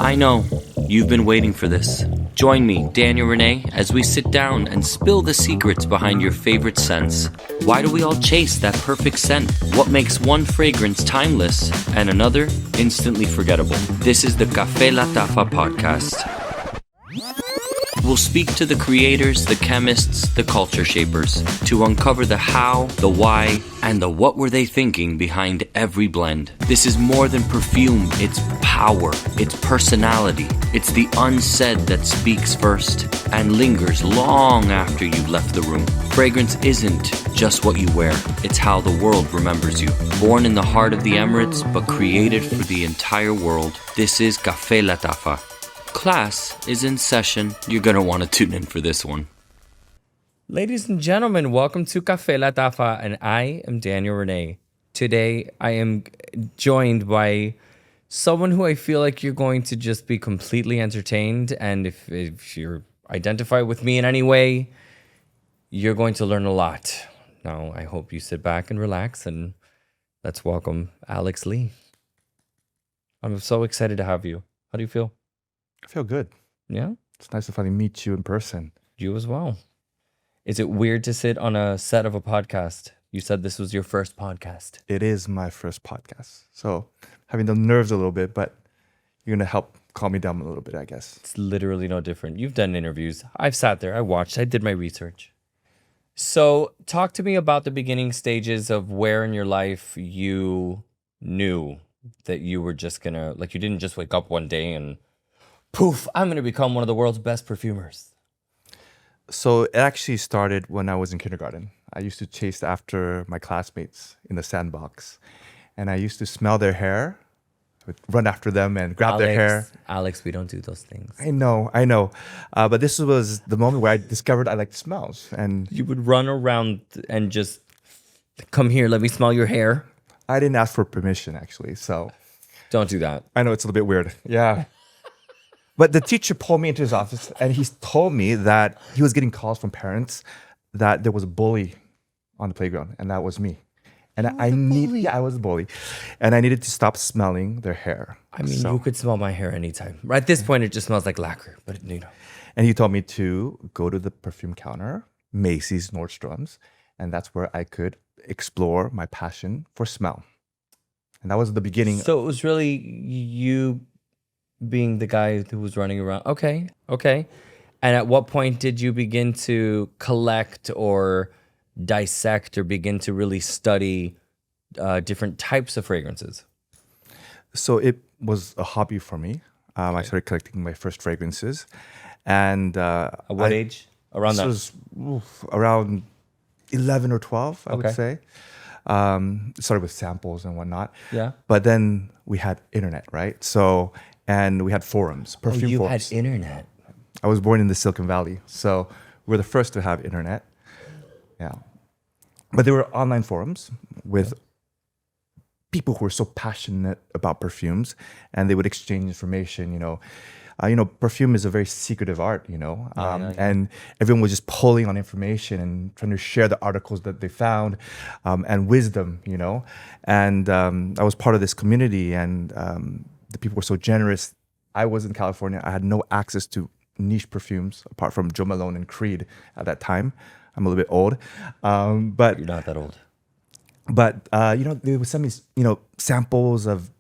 I know, you've been waiting for this. Join me, Daniel René, as we sit down and spill the secrets behind your favorite scents. Why do we all chase that perfect scent? What makes one fragrance timeless and another instantly forgettable? This is the Café Lattafa podcast. We'll speak to the creators, the chemists, the culture shapers to uncover the how, the why, and the what were they thinking behind every blend. This is more than perfume, it's power, it's personality, it's the unsaid that speaks first and lingers long after you've left the room. Fragrance isn't just what you wear, it's how the world remembers you. Born in the heart of the Emirates, but created for the entire world, this is Café Lattafa. Class is in session. You're going to want to tune in for this one. Ladies and gentlemen, welcome to Café Lattafa, and I am Daniel René. Today, I am joined by someone who I feel like you're going to just be completely entertained, and if you identify with me in any way, you're going to learn a lot. Now, I hope you sit back and relax, and let's welcome Alex Lee. I'm so excited to have you. How do you feel? I feel good. Yeah? It's nice to finally meet you in person. You as well. Is it weird to sit on a set of a podcast? You said this was your first podcast. It is my first podcast. So having the nerves a little bit, but you're going to help calm me down a little bit, I guess. It's literally no different. You've done interviews. I've sat there. I watched. I did my research. So talk to me about the beginning stages of where in your life you knew that you were just going to, like you didn't just wake up one day and poof, I'm going to become one of the world's best perfumers. So it actually started when I was in kindergarten. I used to chase after my classmates in the sandbox. And I used to smell their hair, I would run after them and grab their hair. Alex, we don't do those things. I know. But this was the moment where I discovered I liked smells. And you would run around and just, come here, let me smell your hair. I didn't ask for permission, actually. So don't do that. I know it's a little bit weird. Yeah. But the teacher pulled me into his office and he told me that he was getting calls from parents that there was a bully on the playground, and that was me. And I was a bully. And I needed to stop smelling their hair. I mean, you could smell my hair anytime. At this point, it just smells like lacquer, but you know. And he told me to go to the perfume counter, Macy's, Nordstrom's, and that's where I could explore my passion for smell. And that was the beginning. So it was really you being the guy who was running around. Okay. And at what point did you begin to collect or dissect or begin to really study different types of fragrances? So it was a hobby for me. I started collecting my first fragrances. And at what age? Around that? This was around 11 or 12, I would say. It started with samples and whatnot. Yeah. But then we had internet, right? And we had forums, perfume forums. Had internet. I was born in the Silicon Valley, so we're the first to have internet. Yeah. But there were online forums with people who were so passionate about perfumes, and they would exchange information, perfume is a very secretive art, and everyone was just pulling on information and trying to share the articles that they found, and wisdom, and I was part of this community, and the people were so generous. I was in California. I had no access to niche perfumes apart from Joe Malone and Creed at that time. I'm a little bit old, but you're not that old. But they would send me, samples of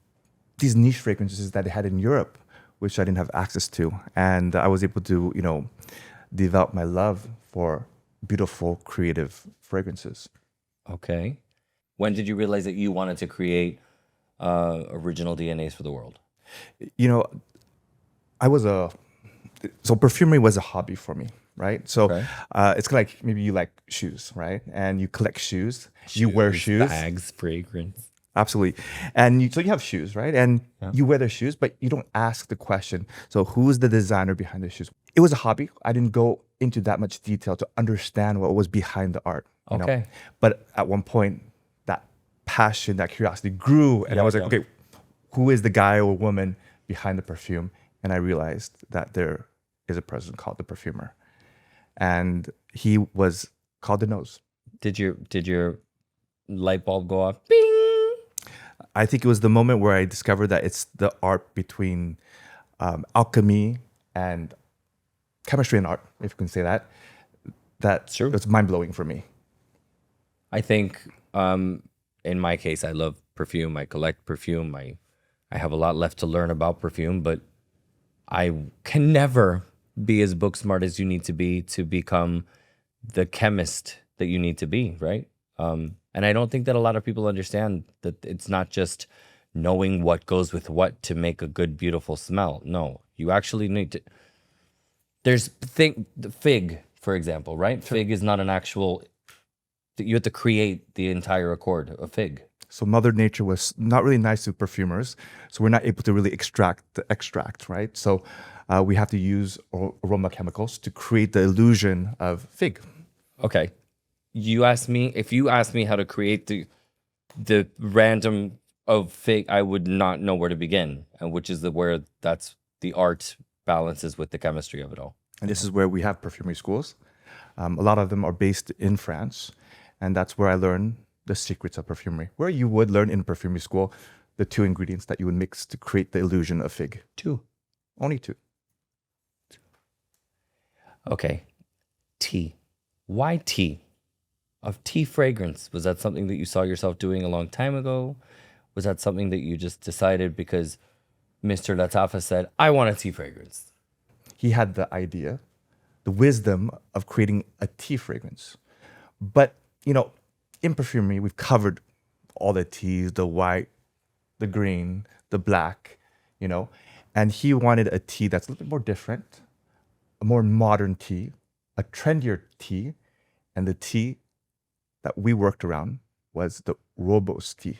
these niche fragrances that they had in Europe, which I didn't have access to, and I was able to, develop my love for beautiful, creative fragrances. Okay. When did you realize that you wanted to create original DNAs for the world? So perfumery was a hobby for me, right? So it's kind of like maybe you like shoes, right? And you collect shoes, you wear shoes. Bags, fragrance. Absolutely. And so you have shoes, right? And you wear their shoes, but you don't ask the question, so who's the designer behind the shoes? It was a hobby. I didn't go into that much detail to understand what was behind the art. Okay. But at one point, that passion, that curiosity grew, and I was like, okay, who is the guy or woman behind the perfume? And I realized that there is a person called the Perfumer, and he was called the Nose. Did your light bulb go off? Bing! I think it was the moment where I discovered that it's the art between alchemy and chemistry and art, if you can say that. That's True. It's mind blowing for me. I think in my case, I love perfume. I collect perfume. I have a lot left to learn about perfume, but I can never be as book smart as you need to be to become the chemist that you need to be, right? And I don't think that a lot of people understand that it's not just knowing what goes with what to make a good, beautiful smell. No, you actually need to. The fig, for example, right? Fig is not an actual. You have to create the entire accord of fig. So Mother Nature was not really nice to perfumers, so we're not able to really extract the extract, right? So we have to use aroma chemicals to create the illusion of fig. Okay, if you ask me how to create the random of fig, I would not know where to begin, and which is where that's the art balances with the chemistry of it all. And this is where we have perfumery schools. A lot of them are based in France, and that's where I learned the secrets of perfumery. Where you would learn in perfumery school the 2 ingredients that you would mix to create the illusion of fig. 2. Only 2. Okay, tea. Why tea? Of tea fragrance, was that something that you saw yourself doing a long time ago? Was that something that you just decided because Mr. Lattafa said, I want a tea fragrance? He had the idea, the wisdom of creating a tea fragrance. But, in perfumery, we've covered all the teas, the white, the green, the black, and he wanted a tea that's a little bit more different, a more modern tea, a trendier tea, and the tea that we worked around was the rooibos tea.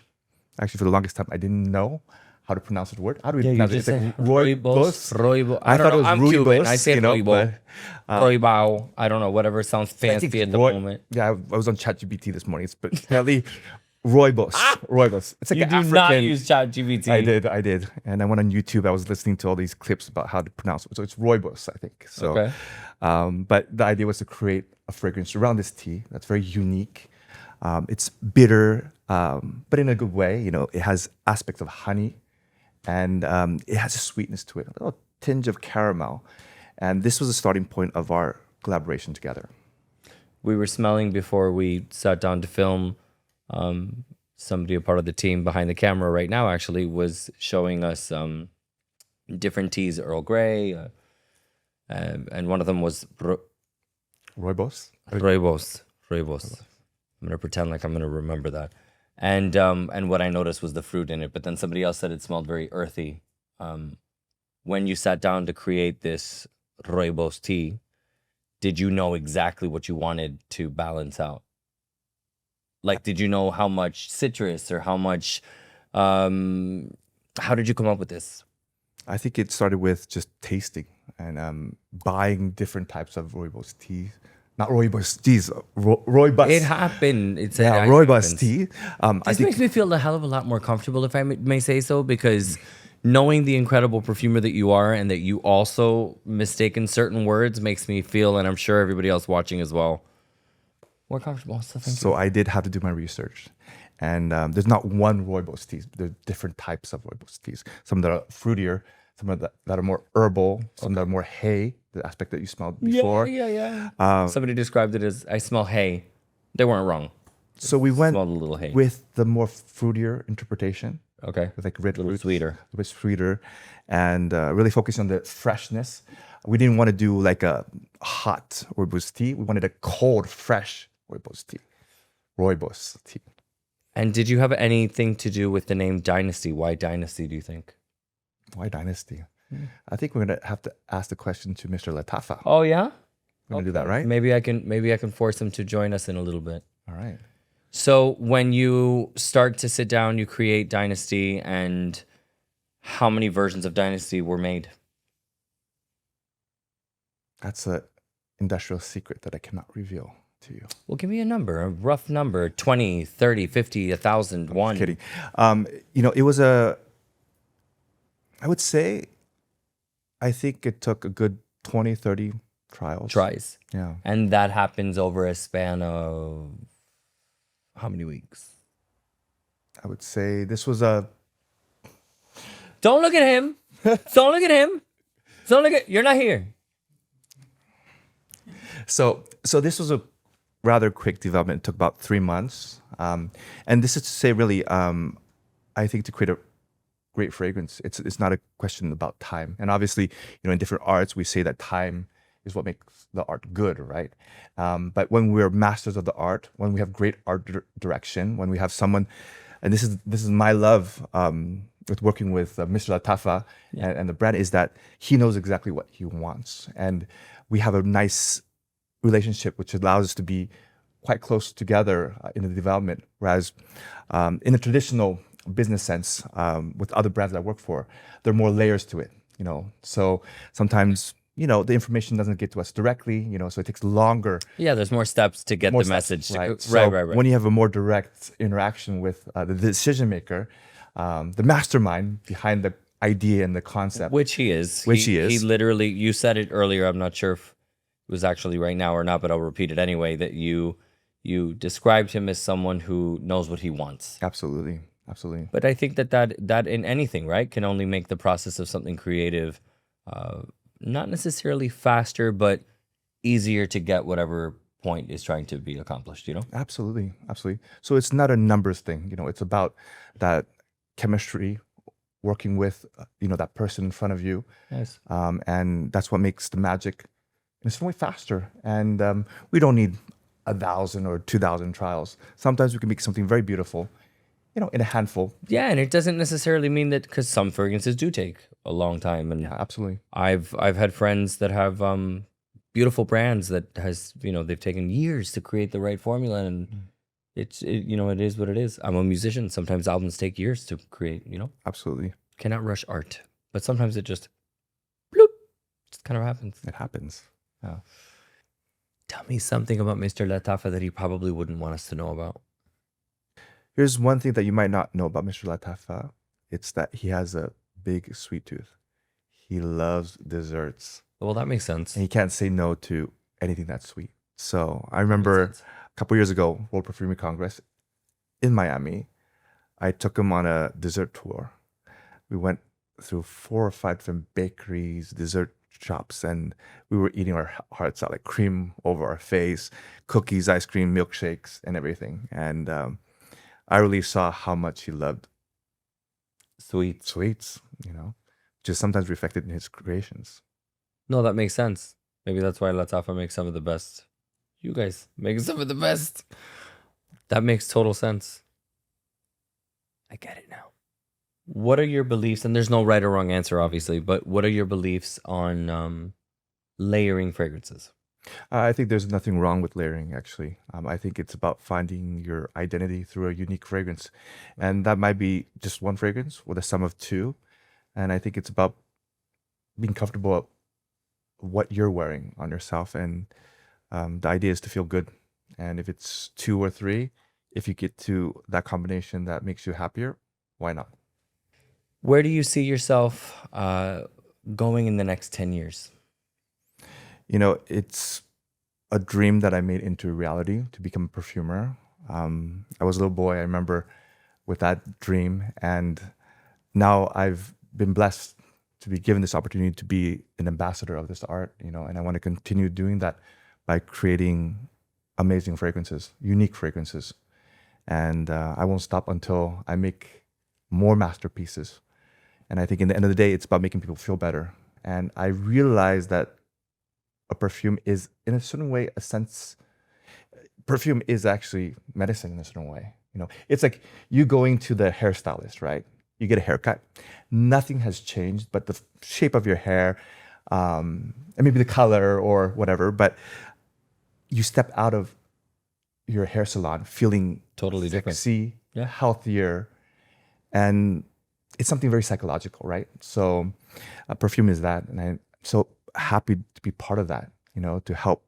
Actually, for the longest time, I didn't know how to pronounce the word. How do we pronounce it? It's like Rooibos. I thought it was I'm rooibos, Cuban. I say rooibos. but, Rooibos. I don't know. Whatever sounds fancy at the moment. Yeah, I was on ChatGPT this morning, but apparently rooibos. Rooibos. It's like You an do African. not use ChatGPT. I did. And I went on YouTube. I was listening to all these clips about how to pronounce it. So it's rooibos, I think. So, Okay. But the idea was to create a fragrance around this tea that's very unique. It's bitter, but in a good way. It has aspects of honey, and it has a sweetness to it, a little tinge of caramel. And this was the starting point of our collaboration together. We were smelling before we sat down to film. Somebody, a part of the team behind the camera right now, actually was showing us different teas, Earl Grey, and one of them was Rooibos? Rooibos. I'm gonna pretend like I'm gonna remember that. And what I noticed was the fruit in it. But then somebody else said it smelled very earthy. When you sat down to create this rooibos tea, did you know exactly what you wanted to balance out? Like, did you know how much citrus or how much? How did you come up with this? I think it started with just tasting and buying different types of rooibos tea. Not rooibos teas, rooibos. It happened. Rooibos tea. This makes me feel a hell of a lot more comfortable, if I may say so, because knowing the incredible perfumer that you are and that you also mistaken certain words makes me feel, and I'm sure everybody else watching as well, more comfortable. So I did have to do my research. And there's not one rooibos tea. There's different types of rooibos teas. Some that are fruitier, some that are more herbal, some that are more hay, the aspect that you smelled before. Yeah. Somebody described it as, I smell hay. They weren't wrong. So we went Smelled a little hay. with the more fruitier interpretation. Okay. With like red A little fruits, sweeter. a bit sweeter, and really focusing on the freshness. We didn't want to do like a hot rooibos tea. We wanted a cold, fresh rooibos tea. Rooibos tea. And did you have anything to do with the name Dynasty? Why Dynasty, do you think? Why Dynasty? I think we're gonna have to ask the question to Mr. Lattafa. Oh, yeah? We're gonna do that, right? Maybe I can force him to join us in a little bit. All right. So when you start to sit down, you create Dynasty, and how many versions of Dynasty were made? That's an industrial secret that I cannot reveal to you. Well, give me a number, a rough number, 20, 30, 50, 1,000, 1. Kidding. It was I would say, I think it took a good 20, 30 trials. Tries. Yeah. And that happens over a span of how many weeks? I would say this was Don't look at him. Don't look at him. It's not like you're not here. So this was a rather quick development. It took about 3 months. And this is to say, really, I think to create a great fragrance, it's not a question about time. And obviously, in different arts, we say that time is what makes the art good, right? But when we're masters of the art, when we have great art direction, when we have someone, and this is my love with working with Mr. Lattafa and the brand, is that he knows exactly what he wants, and we have a nice relationship which allows us to be quite close together in the development. Whereas in a traditional business sense, with other brands that I work for, there are more layers to it. So sometimes the information doesn't get to us directly, so it takes longer. Yeah, there's more steps to get the message. Right. Right. When you have a more direct interaction with the decision maker, the mastermind behind the idea and the concept. Which he is. He literally, you said it earlier, I'm not sure if it was actually right now or not, but I'll repeat it anyway, that you described him as someone who knows what he wants. Absolutely. But I think that in anything, right, can only make the process of something creative not necessarily faster, but easier to get whatever point is trying to be accomplished, Absolutely. So it's not a numbers thing, it's about that chemistry, working with, that person in front of you. Yes. And that's what makes the magic in a certain way faster. And we don't need 1,000 or 2,000 trials. Sometimes we can make something very beautiful, in a handful. Yeah, and it doesn't necessarily mean that, because some fragrances do take a long time. And yeah, absolutely. I've had friends that have beautiful brands that has, they've taken years to create the right formula, and it is what it is. I'm a musician. Sometimes albums take years to create, Absolutely. Cannot rush art. But sometimes it just, bloop, just kind of happens. It happens. Yeah. Tell me something about Mr. Lattafa that he probably wouldn't want us to know about. Here's one thing that you might not know about Mr. Lattafa. It's that he has a big sweet tooth. He loves desserts. Well, that makes sense. And he can't say no to anything that's sweet. So I remember a couple years ago, World Perfumer Congress in Miami, I took him on a dessert tour. We went through 4 or 5 different bakeries, dessert shops, and we were eating our hearts out, like cream over our face, cookies, ice cream, milkshakes, and everything. And I really saw how much he loved sweets, which is sometimes reflected in his creations. No, that makes sense. Maybe that's why Lattafa makes some of the best. You guys make some of the best. That makes total sense. I get it now. What are your beliefs? And there's no right or wrong answer, obviously, but what are your beliefs on layering fragrances? I think there's nothing wrong with layering, actually. I think it's about finding your identity through a unique fragrance. And that might be just one fragrance with a sum of 2. And I think it's about being comfortable with what you're wearing on yourself. And the idea is to feel good. And if it's 2 or 3, if you get to that combination that makes you happier, why not? Where do you see yourself going in the next 10 years? It's a dream that I made into reality to become a perfumer. I was a little boy, I remember, with that dream. And now I've been blessed to be given this opportunity to be an ambassador of this art, and I want to continue doing that by creating amazing fragrances, unique fragrances. And I won't stop until I make more masterpieces. And I think in the end of the day, it's about making people feel better. And I realized that a perfume is, in a certain way, perfume is actually medicine in a certain way. It's like you going to the hairstylist, right? You get a haircut. Nothing has changed but the shape of your hair, and maybe the color or whatever. But you step out of your hair salon feeling Totally sexy, different. healthier, and it's something very psychological, right? So perfume is that, and I'm so happy to be part of that, to help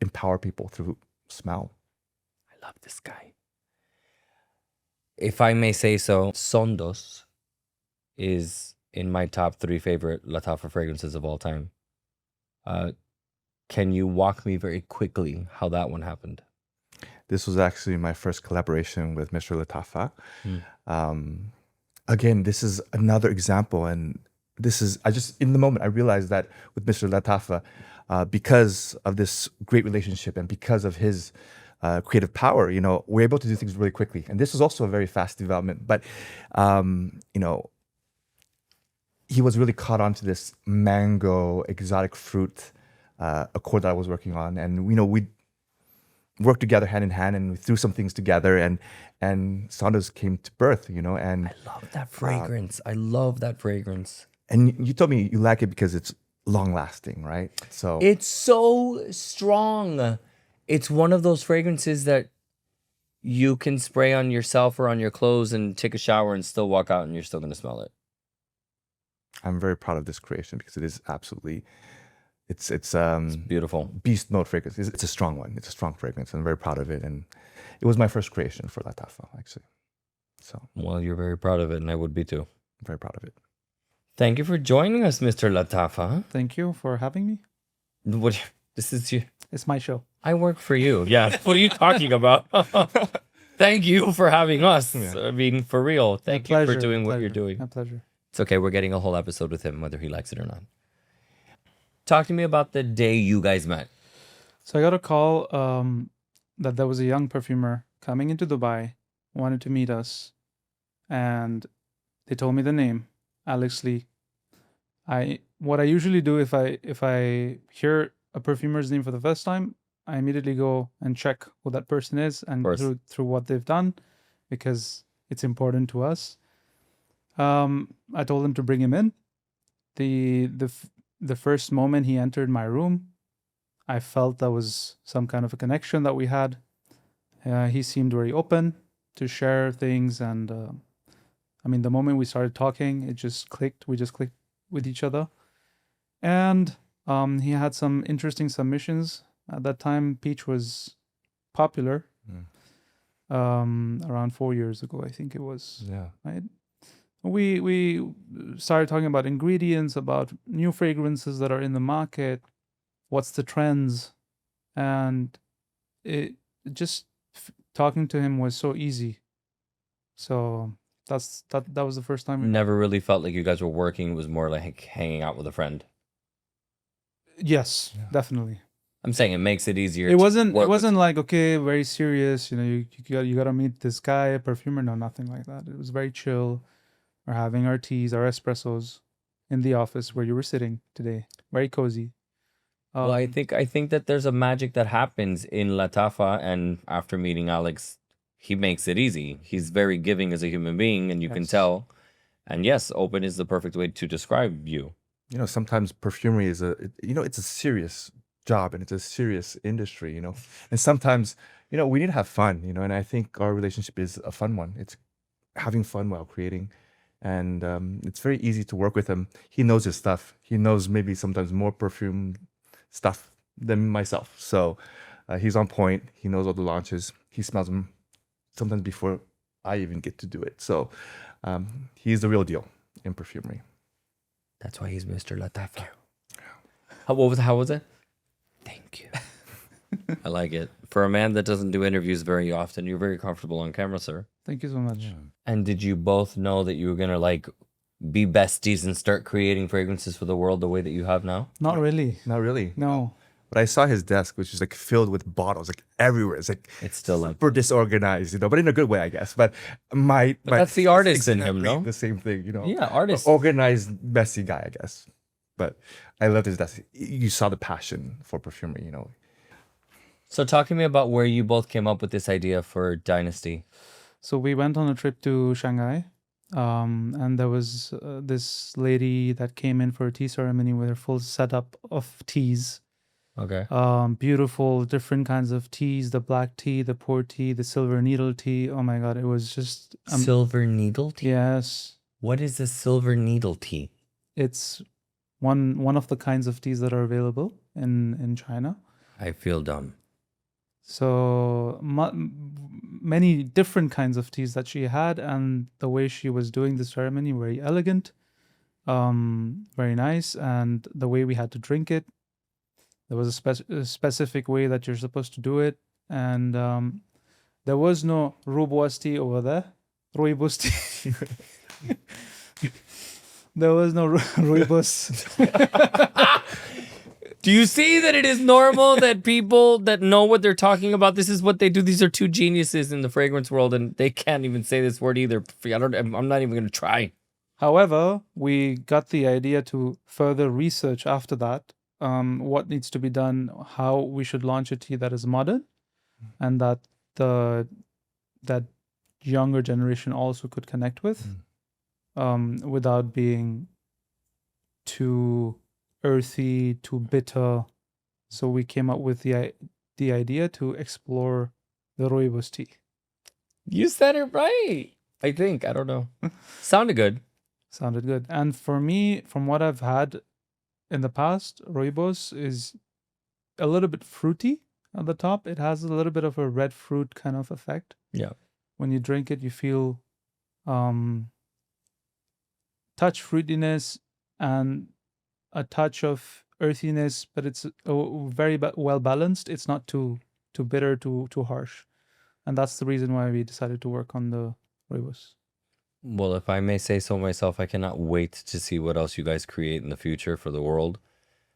empower people through smell. I love this guy. If I may say so, Sondoz is in my top 3 favorite Lattafa fragrances of all time. Can you walk me very quickly how that one happened? This was actually my first collaboration with Mr. Lattafa. Again, this is another example, and in the moment I realized that with Mr. Lattafa, because of this great relationship and because of his creative power, we're able to do things really quickly. And this was also a very fast development. But he was really caught onto this mango exotic fruit accord that I was working on, and we worked together hand in hand, and we threw some things together, and Sondoz came to birth. And I love that fragrance. I love that fragrance. And you told me you like it because it's long lasting, right? So It's so strong. It's one of those fragrances that you can spray on yourself or on your clothes and take a shower and still walk out and you're still going to smell it. I'm very proud of this creation because it is absolutely, it's Beautiful. beast mode fragrance. It's a strong one. It's a strong fragrance. I'm very proud of it, and it was my first creation for Lattafa, actually. So Well, you're very proud of it, and I would be too. I'm very proud of it. Thank you for joining us, Mr. Lattafa. Thank you for having me. What? This is you. It's my show. I work for you. Yeah. What are you talking about? Thank you for having us. Yeah. I mean, for real. Thank you for doing what you're doing. My pleasure. It's okay. We're getting a whole episode with him, whether he likes it or not. Talk to me about the day you guys met. So I got a call that there was a young perfumer coming into Dubai, wanted to meet us, and they told me the name, Alex Lee. What I usually do if I hear a perfumer's name for the first time, I immediately go and check who that person is and through what they've done, because it's important to us. I told him to bring him in. The first moment he entered my room, I felt there was some kind of a connection that we had. He seemed very open to share things, and the moment we started talking, it just clicked. We just clicked with each other, and he had some interesting submissions. At that time, Peach was popular. Around 4 years ago, I think it was. Yeah. Right. We started talking about ingredients, about new fragrances that are in the market, what's the trends, and it just talking to him was so easy. So that was the first time. Never really felt like you guys were working. It was more like hanging out with a friend. Yes, definitely. I'm saying it makes it easier. It wasn't like, okay, very serious. You gotta meet this guy, a perfumer. No, nothing like that. It was very chill. We're having our teas, our espressos in the office where you were sitting today. Very cozy. Well, I think that there's a magic that happens in Lattafa, and after meeting Alex, he makes it easy. He's very giving as a human being, and you can tell. And yes, open is the perfect way to describe you. Sometimes perfumery is it's a serious job, and it's a serious industry, and sometimes, we need to have fun, and I think our relationship is a fun one. It's having fun while creating. And it's very easy to work with him. He knows his stuff. He knows maybe sometimes more perfume stuff than myself. So he's on point. He knows all the launches. He smells them sometimes before I even get to do it. So he's the real deal in perfumery. That's why he's Mr. Lattafa. How was it? Thank you. I like it. For a man that doesn't do interviews very often, you're very comfortable on camera, sir. Thank you so much. Yeah. And did you both know that you were gonna be besties and start creating fragrances for the world the way that you have now? Not really. Not really. No. But I saw his desk, which is filled with bottles, everywhere. It's still super disorganized, but in a good way, I guess. But my that's the artist in him, no? The same thing, Yeah, artist. Organized, messy guy, I guess. But I loved his desk. You saw the passion for perfumery, So talk to me about where you both came up with this idea for Dynasty. So we went on a trip to Shanghai, and there was this lady that came in for a tea ceremony with her full setup of teas. Okay. Beautiful, different kinds of teas, the black tea, the pour tea, the silver needle tea. Oh my God, it was just... silver needle tea? Yes. What is a silver needle tea? It's one of the kinds of teas that are available in China. I feel dumb. So many different kinds of teas that she had, and the way she was doing the ceremony, very elegant, very nice, and the way we had to drink it, there was a specific way that you're supposed to do it, and there was no rooibos tea over there, rooibos tea. There was no rooibos. Do you see that it is normal that people that know what they're talking about, this is what they do? These are two geniuses in the fragrance world, and they can't even say this word either. I'm not even going to try. However, we got the idea to further research after that what needs to be done, how we should launch a tea that is modern, and that that younger generation also could connect with, without being too earthy, too bitter. So we came up with the idea to explore the rooibos tea. You said it right. I think. I don't know. Sounded good. Sounded good. And for me, from what I've had in the past, rooibos is a little bit fruity at the top. It has a little bit of a red fruit kind of effect. Yeah. When you drink it, you feel touch fruitiness and a touch of earthiness, but it's very well balanced. It's not too bitter, too harsh. And that's the reason why we decided to work on the rooibos. Well, if I may say so myself, I cannot wait to see what else you guys create in the future for the world.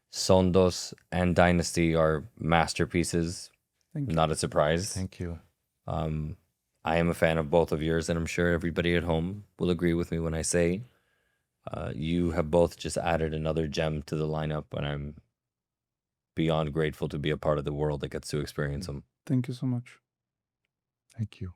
Sondoz and Dynasty are masterpieces. Thank you. Not a surprise. Thank you. I am a fan of both of yours, and I'm sure everybody at home will agree with me when I say you have both just added another gem to the lineup, and I'm beyond grateful to be a part of the world that gets to experience them. Thank you so much. Thank you.